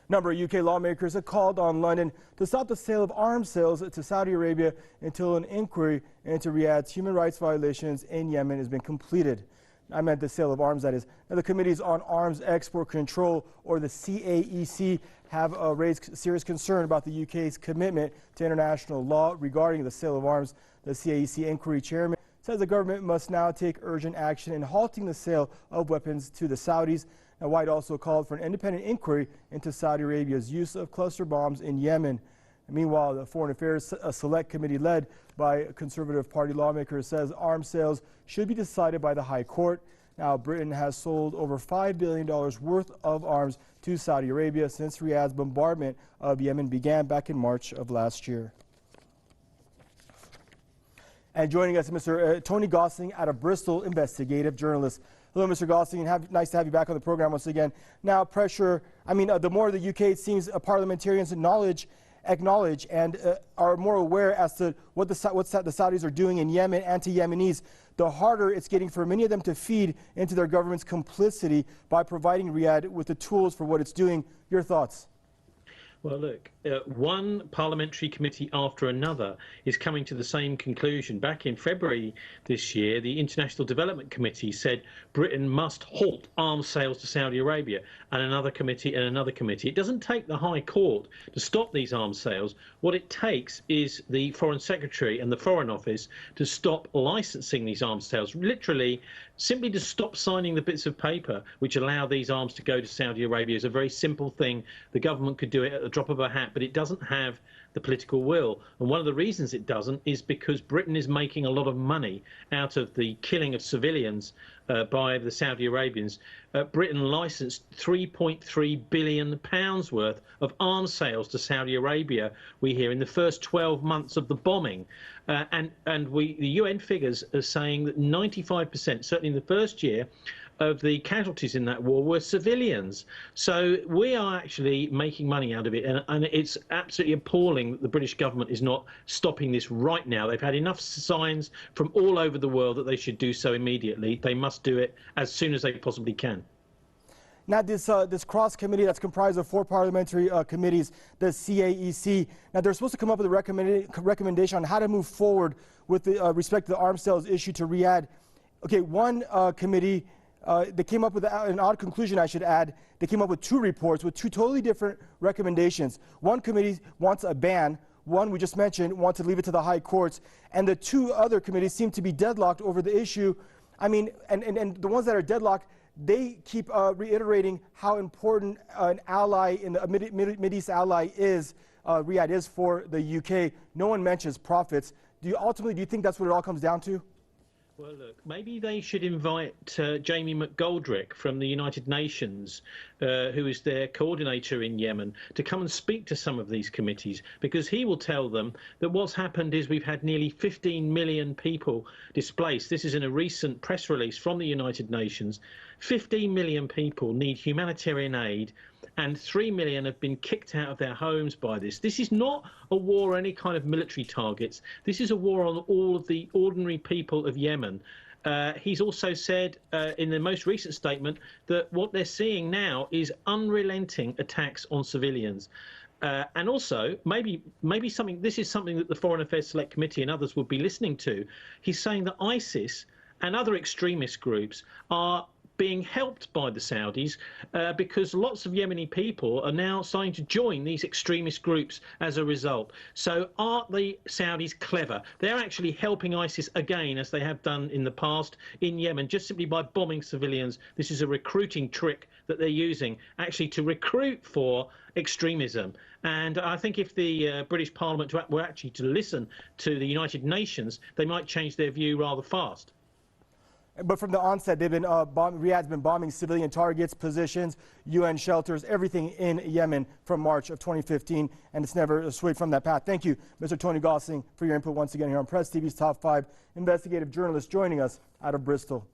A number of UK lawmakers have called on London to stop the sale of arms sales to Saudi Arabia until an inquiry into Riyadh's human rights violations in Yemen has been completed. I meant the sale of arms, that is. Now, the Committees on Arms Export Control, or the CAEC, have raised serious concern about the UK's commitment to international law regarding the sale of arms. The CAEC inquiry chairman says the government must now take urgent action in halting the sale of weapons to the Saudis. Now, White also called for an independent inquiry into Saudi Arabia's use of cluster bombs in Yemen. Meanwhile, the Foreign Affairs Select Committee led by Conservative Party lawmakers says arms sales should be decided by the High Court. Now, Britain has sold over $5 billion worth of arms to Saudi Arabia since Riyadh's bombardment of Yemen began back in March of last year. And joining us, Mr. Tony Gosling, out of Bristol, investigative journalist. Hello, Mr. Gosling, nice to have you back on the program once again. Now, pressure, the more the UK, it seems, parliamentarians acknowledge and are more aware as to what the Saudis are doing in Yemen and to Yemenis, the harder it's getting for many of them to feed into their government's complicity by providing Riyadh with the tools for what it's doing. Your thoughts? Well, look, one parliamentary committee after another is coming to the same conclusion. Back in February this year, the International Development Committee said Britain must halt arms sales to Saudi Arabia, and another committee and another committee. It doesn't take the High Court to stop these arms sales. What it takes is the Foreign Secretary and the Foreign Office to stop licensing these arms sales, literally simply to stop signing the bits of paper which allow these arms to go to Saudi Arabia. Is a very simple thing. The government could do it at the drop of a hat, but it doesn't have the political will. And one of the reasons it doesn't is because Britain is making a lot of money out of the killing of civilians by the Saudi Arabians. Britain licensed £3.3 billion worth of arms sales to Saudi Arabia, we hear, in the first 12 months of the bombing. And the UN figures are saying that 95%, certainly in the first year, of the casualties in that war were civilians. So we are actually making money out of it, and it's absolutely appalling that the British government is not stopping this right now. They've had enough signs from all over the world that they should do so immediately. They must do it as soon as they possibly can. Now, this cross committee that's comprised of 4 parliamentary committees, the CAEC, now they're supposed to come up with a recommendation on how to move forward with respect to the arms sales issue to Riyadh. Okay, one committee, they came up with an odd conclusion, I should add. They came up with 2 reports with 2 totally different recommendations. One committee wants a ban. One, we just mentioned, wants to leave it to the high courts. And the 2 other committees seem to be deadlocked over the issue. And the ones that are deadlocked, they keep reiterating how important an ally in the Mideast ally is, Riyadh is, for the UK. No one mentions profits. Do you think that's what it all comes down to? Well, look, maybe they should invite Jamie McGoldrick from the United Nations, who is their coordinator in Yemen, to come and speak to some of these committees, because he will tell them that what's happened is we've had nearly 15 million people displaced. This is in a recent press release from the United Nations. 15 million people need humanitarian aid, and 3 million have been kicked out of their homes by this. This is not a war on any kind of military targets. This is a war on all of the ordinary people of Yemen. He's also said in the most recent statement that what they're seeing now is unrelenting attacks on civilians. And also, maybe this is something that the Foreign Affairs Select Committee and others will be listening to. He's saying that ISIS and other extremist groups are being helped by the Saudis because lots of Yemeni people are now starting to join these extremist groups as a result. So aren't the Saudis clever? They're actually helping ISIS again, as they have done in the past in Yemen, just simply by bombing civilians. This is a recruiting trick that they're using, actually, to recruit for extremism. And I think if the British Parliament were actually to listen to the United Nations, they might change their view rather fast. But from the onset, Riyadh's been bombing civilian targets, positions, UN shelters, everything in Yemen from March of 2015, and it's never swayed from that path. Thank you, Mr. Tony Gosling, for your input once again here on Press TV's Top 5 investigative journalist, joining us out of Bristol.